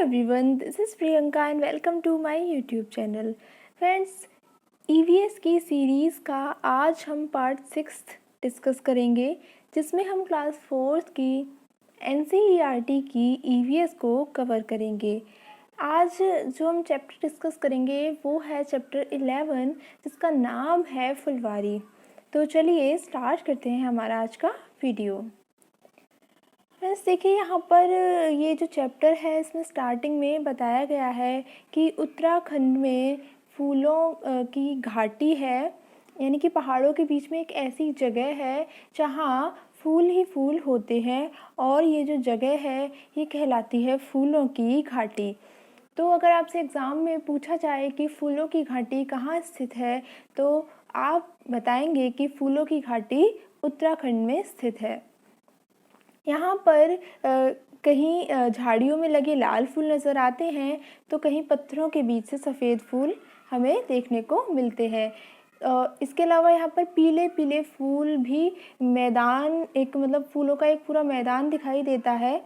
everyone, this is Priyanka and welcome to my YouTube channel. Friends, EVS की series का आज हम part 6 discuss करेंगे, जिसमें हम क्लास 4 की NCERT की EVS को कवर करेंगे। आज जो हम चैप्टर डिस्कस करेंगे वो है चैप्टर 11, जिसका नाम है फुलवारी। तो चलिए स्टार्ट करते हैं हमारा आज का वीडियो। फ्रेंड्स देखिए, यहाँ पर ये जो चैप्टर है इसमें स्टार्टिंग में बताया गया है कि उत्तराखंड में फूलों की घाटी है, यानी कि पहाड़ों के बीच में एक ऐसी जगह है जहाँ फूल ही फूल होते हैं और ये जो जगह है ये कहलाती है फूलों की घाटी। तो अगर आपसे एग्ज़ाम में पूछा जाए कि फूलों की घाटी कहाँ स्थित है तो आप बताएंगे कि फूलों की घाटी उत्तराखंड में स्थित है। यहाँ पर कहीं झाड़ियों में लगे लाल फूल नज़र आते हैं तो कहीं पत्थरों के बीच से सफ़ेद फूल हमें देखने को मिलते हैं। इसके अलावा यहाँ पर पीले पीले फूल भी मैदान एक मतलब फूलों का एक पूरा मैदान दिखाई देता है।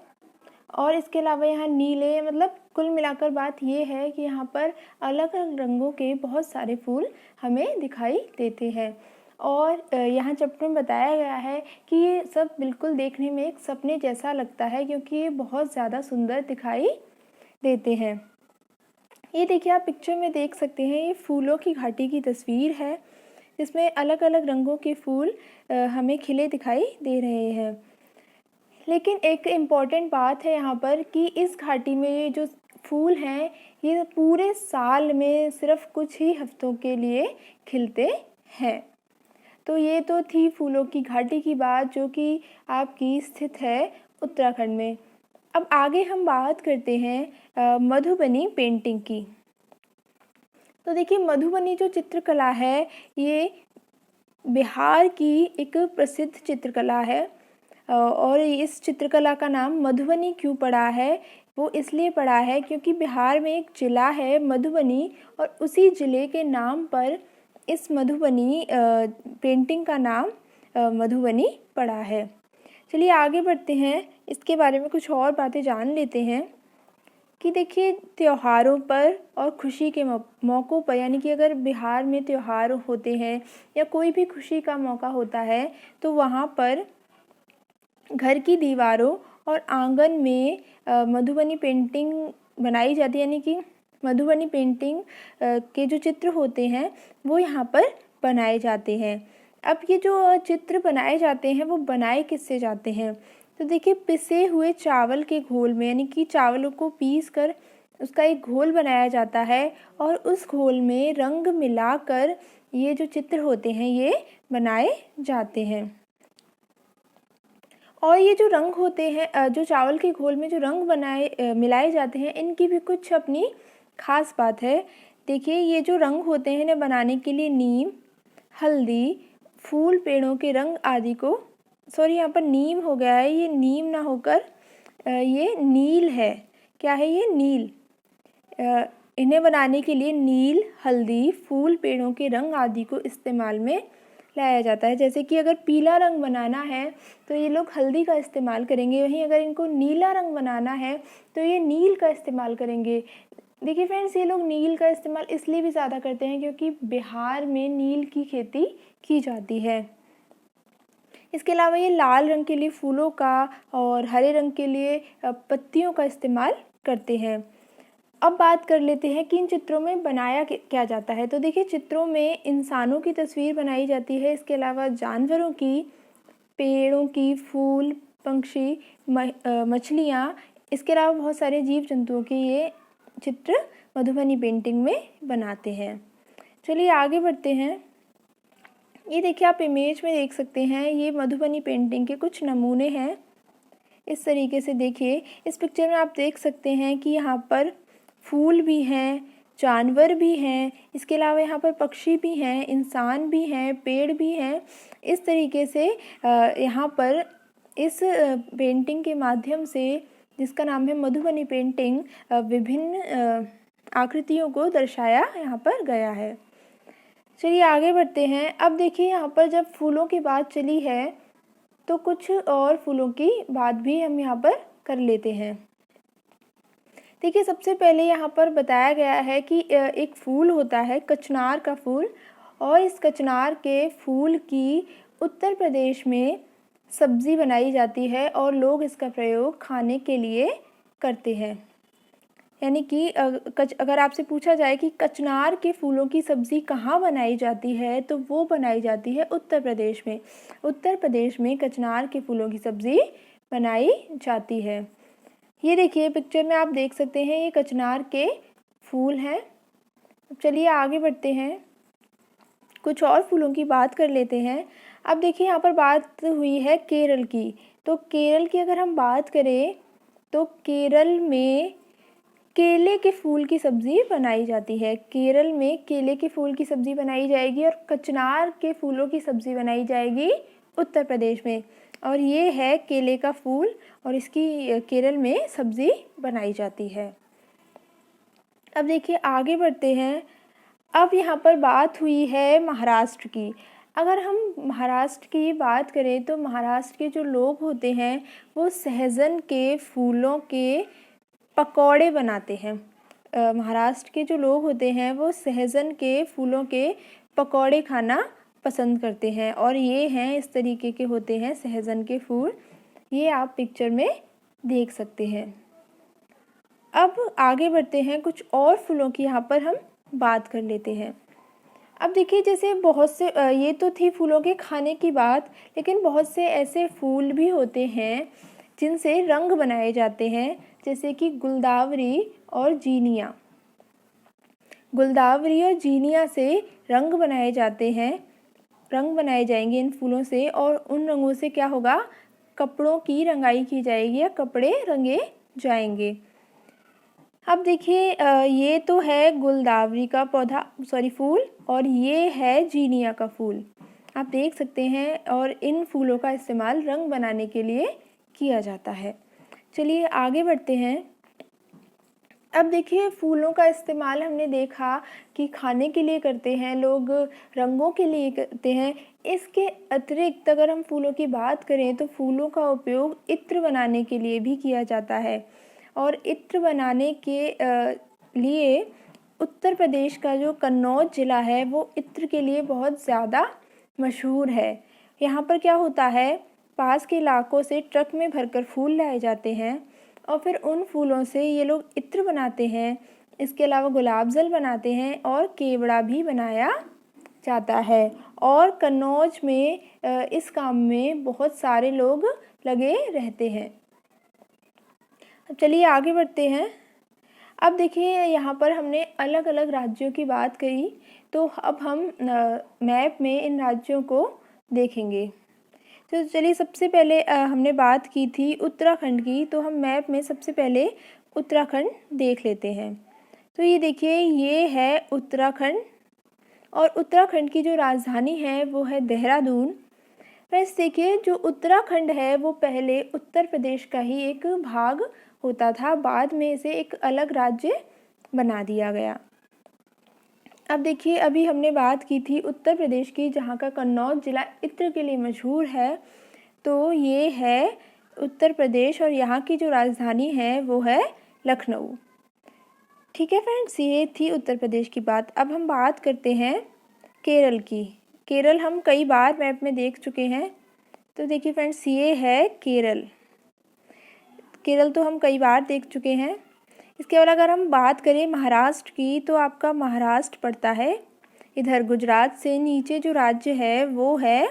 और इसके अलावा यहाँ नीले मतलब कुल मिलाकर बात ये है कि यहाँ पर अलग अलग रंगों के बहुत सारे फूल हमें दिखाई देते हैं। और यहाँ चैप्टर में बताया गया है कि ये सब बिल्कुल देखने में एक सपने जैसा लगता है, क्योंकि ये बहुत ज़्यादा सुंदर दिखाई देते हैं। ये देखिए, आप पिक्चर में देख सकते हैं, ये फूलों की घाटी की तस्वीर है जिसमें अलग अलग रंगों के फूल हमें खिले दिखाई दे रहे हैं। लेकिन एक इम्पॉर्टेंट बात है यहाँ पर कि इस घाटी में ये जो फूल हैं ये पूरे साल में सिर्फ कुछ ही हफ्तों के लिए खिलते हैं। तो ये तो थी फूलों की घाटी की बात, जो कि आपकी स्थित है उत्तराखंड में। अब आगे हम बात करते हैं मधुबनी पेंटिंग की। तो देखिए, मधुबनी जो चित्रकला है ये बिहार की एक प्रसिद्ध चित्रकला है। और इस चित्रकला का नाम मधुबनी क्यों पड़ा है, वो इसलिए पड़ा है क्योंकि बिहार में एक ज़िला है मधुबनी और उसी ज़िले के नाम पर इस मधुबनी पेंटिंग का नाम मधुबनी पड़ा है। चलिए आगे बढ़ते हैं, इसके बारे में कुछ और बातें जान लेते हैं कि देखिए, त्योहारों पर और खुशी के मौक़ों पर, यानी कि अगर बिहार में त्यौहार होते हैं या कोई भी खुशी का मौका होता है तो वहाँ पर घर की दीवारों और आंगन में मधुबनी पेंटिंग बनाई जाती है, यानी कि मधुबनी पेंटिंग के जो चित्र होते हैं वो यहाँ पर बनाए जाते हैं। अब ये जो चित्र बनाए जाते हैं वो बनाए किससे जाते हैं, तो देखिए, पिसे हुए चावल के घोल में, यानी कि चावलों को पीस कर उसका एक घोल बनाया जाता है और उस घोल में रंग मिलाकर ये जो चित्र होते हैं ये बनाए जाते हैं। और ये जो रंग होते हैं, जो चावल के घोल में जो रंग मिलाए जाते हैं, इनकी भी कुछ अपनी ख़ास बात है। देखिए, ये जो रंग होते हैं इन्हें बनाने के लिए नीम, हल्दी, फूल, पेड़ों के रंग आदि को, सॉरी यहाँ पर नीम हो गया है, ये नीम ना होकर ये नील है। क्या है ये? नील। इन्हें बनाने के लिए नील, हल्दी, फूल, पेड़ों के रंग आदि को इस्तेमाल में लाया जाता है। जैसे कि अगर पीला रंग बनाना है तो ये लोग हल्दी का इस्तेमाल करेंगे, वहीं अगर इनको नीला रंग बनाना है तो ये नील का इस्तेमाल करेंगे। देखिए फ्रेंड्स, ये लोग नील का इस्तेमाल इसलिए भी ज़्यादा करते हैं क्योंकि बिहार में नील की खेती की जाती है। इसके अलावा ये लाल रंग के लिए फूलों का और हरे रंग के लिए पत्तियों का इस्तेमाल करते हैं। अब बात कर लेते हैं कि इन चित्रों में बनाया क्या जाता है। तो देखिए, चित्रों में इंसानों की तस्वीर बनाई जाती है, इसके अलावा जानवरों की, पेड़ों की, फूल, पंछी, मछलियाँ, इसके अलावा बहुत सारे जीव जंतुओं के ये चित्र मधुबनी पेंटिंग में बनाते हैं। चलिए आगे बढ़ते हैं। ये देखिए, आप इमेज में देख सकते हैं, ये मधुबनी पेंटिंग के कुछ नमूने हैं। इस तरीके से देखिए, इस पिक्चर में आप देख सकते हैं कि यहाँ पर फूल भी हैं, जानवर भी हैं, इसके अलावा यहाँ पर पक्षी भी हैं, इंसान भी हैं, पेड़ भी हैं। इस तरीके से यहाँ पर इस पेंटिंग के माध्यम से, जिसका नाम है मधुबनी पेंटिंग, विभिन्न आकृतियों को दर्शाया यहाँ पर गया है। चलिए आगे बढ़ते हैं। अब देखिए, यहाँ पर जब फूलों की बात चली है तो कुछ और फूलों की बात भी हम यहाँ पर कर लेते हैं। देखिए सबसे पहले यहाँ पर बताया गया है कि एक फूल होता है कचनार का फूल, और इस कचनार के फूल की उत्तर प्रदेश में सब्ज़ी बनाई जाती है और लोग इसका प्रयोग खाने के लिए करते हैं। यानी कि अगर आपसे पूछा जाए कि कचनार के फूलों की सब्ज़ी कहाँ बनाई जाती है, तो वो बनाई जाती है उत्तर प्रदेश में। उत्तर प्रदेश में कचनार के फूलों की सब्ज़ी बनाई जाती है। ये देखिए पिक्चर में आप देख सकते हैं, ये कचनार के फूल हैं। चलिए आगे बढ़ते हैं, कुछ और फूलों की बात कर लेते हैं। अब देखिए यहाँ पर बात हुई है केरल की, तो केरल की अगर हम बात करें तो केरल में केले के फूल की सब्ज़ी बनाई जाती है। केरल में केले के फूल की सब्ज़ी बनाई जाएगी और कचनार के फूलों की सब्ज़ी बनाई जाएगी उत्तर प्रदेश में। और ये है केले का फूल और इसकी केरल में सब्ज़ी बनाई जाती है। अब देखिए आगे बढ़ते हैं। अब यहाँ पर बात हुई है महाराष्ट्र की। अगर हम महाराष्ट्र की बात करें तो महाराष्ट्र के जो लोग होते हैं वो सहजन के फूलों के पकौड़े बनाते हैं। महाराष्ट्र के जो लोग होते हैं वो सहजन के फूलों के पकौड़े खाना पसंद करते हैं, और ये हैं इस तरीके के होते हैं सहजन के फूल। ये आप पिक्चर में देख सकते हैं। अब आगे बढ़ते हैं, कुछ और फूलों की यहाँ पर हम बात कर लेते हैं। अब देखिए जैसे बहुत से ये तो थी फूलों के खाने की बात, लेकिन बहुत से ऐसे फूल भी होते हैं जिनसे रंग बनाए जाते हैं, जैसे कि गुलदावरी और जीनिया। गुलदावरी और जीनिया से रंग बनाए जाते हैं, रंग बनाए जाएंगे इन फूलों से, और उन रंगों से क्या होगा, कपड़ों की रंगाई की जाएगी या कपड़े रंगे जाएंगे। अब देखिए ये तो है गुलदावरी का फूल, और ये है जीनिया का फूल, आप देख सकते हैं। और इन फूलों का इस्तेमाल रंग बनाने के लिए किया जाता है। चलिए आगे बढ़ते हैं। अब देखिए फूलों का इस्तेमाल हमने देखा कि खाने के लिए करते हैं लोग, रंगों के लिए करते हैं। इसके अतिरिक्त अगर हम फूलों की बात करें तो फूलों का उपयोग इत्र बनाने के लिए भी किया जाता है, और इत्र बनाने के लिए उत्तर प्रदेश का जो कन्नौज ज़िला है वो इत्र के लिए बहुत ज़्यादा मशहूर है। यहाँ पर क्या होता है, पास के इलाकों से ट्रक में भरकर फूल लाए जाते हैं और फिर उन फूलों से ये लोग इत्र बनाते हैं। इसके अलावा गुलाब जल बनाते हैं और केवड़ा भी बनाया जाता है। और कन्नौज में इस काम में बहुत सारे लोग लगे रहते हैं। अब चलिए आगे बढ़ते हैं। अब देखिए यहाँ पर हमने अलग अलग राज्यों की बात करी, तो अब हम मैप में इन राज्यों को देखेंगे। तो चलिए सबसे पहले हमने बात की थी उत्तराखंड की, तो हम मैप में सबसे पहले उत्तराखंड देख लेते हैं। तो ये देखिए ये है उत्तराखंड, और उत्तराखंड की जो राजधानी है वो है देहरादून। वैसे देखिए जो उत्तराखंड है वो पहले उत्तर प्रदेश का ही एक भाग होता था, बाद में इसे एक अलग राज्य बना दिया गया। अब देखिए अभी हमने बात की थी उत्तर प्रदेश की, जहाँ का कन्नौज ज़िला इत्र के लिए मशहूर है। तो ये है उत्तर प्रदेश और यहाँ की जो राजधानी है वो है लखनऊ। ठीक है फ्रेंड्स, ये थी उत्तर प्रदेश की बात। अब हम बात करते हैं केरल की। केरल हम कई बार मैप में देख चुके हैं। तो देखिए फ्रेंड्स ये है केरल। केरल तो हम कई बार देख चुके हैं। इसके अलावा अगर हम बात करें महाराष्ट्र की, तो आपका महाराष्ट्र पड़ता है इधर गुजरात से नीचे। जो राज्य है वो है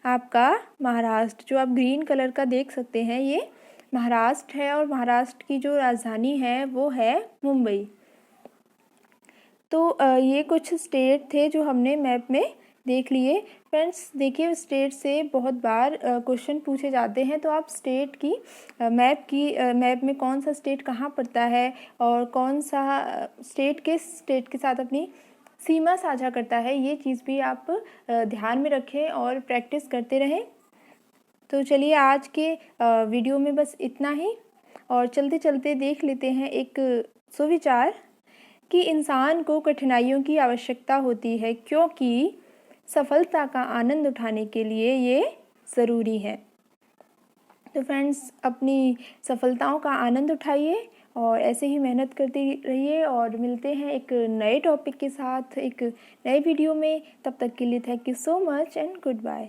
आपका महाराष्ट्र, जो आप ग्रीन कलर का देख सकते हैं ये महाराष्ट्र है, और महाराष्ट्र की जो राजधानी है वो है मुंबई। तो ये कुछ स्टेट थे जो हमने मैप में देख लिए। फ्रेंड्स देखिए स्टेट से बहुत बार क्वेश्चन पूछे जाते हैं, तो आप स्टेट की मैप में कौन सा स्टेट कहाँ पड़ता है और कौन सा स्टेट किस स्टेट के साथ अपनी सीमा साझा करता है, ये चीज़ भी आप ध्यान में रखें और प्रैक्टिस करते रहें। तो चलिए आज के वीडियो में बस इतना ही, और चलते चलते देख लेते हैं एक सुविचार कि इंसान को कठिनाइयों की आवश्यकता होती है, क्योंकि सफलता का आनंद उठाने के लिए ये ज़रूरी है। तो फ्रेंड्स अपनी सफलताओं का आनंद उठाइए और ऐसे ही मेहनत करते रहिए और मिलते हैं एक नए टॉपिक के साथ एक नए वीडियो में। तब तक के लिए thank you so much and good bye.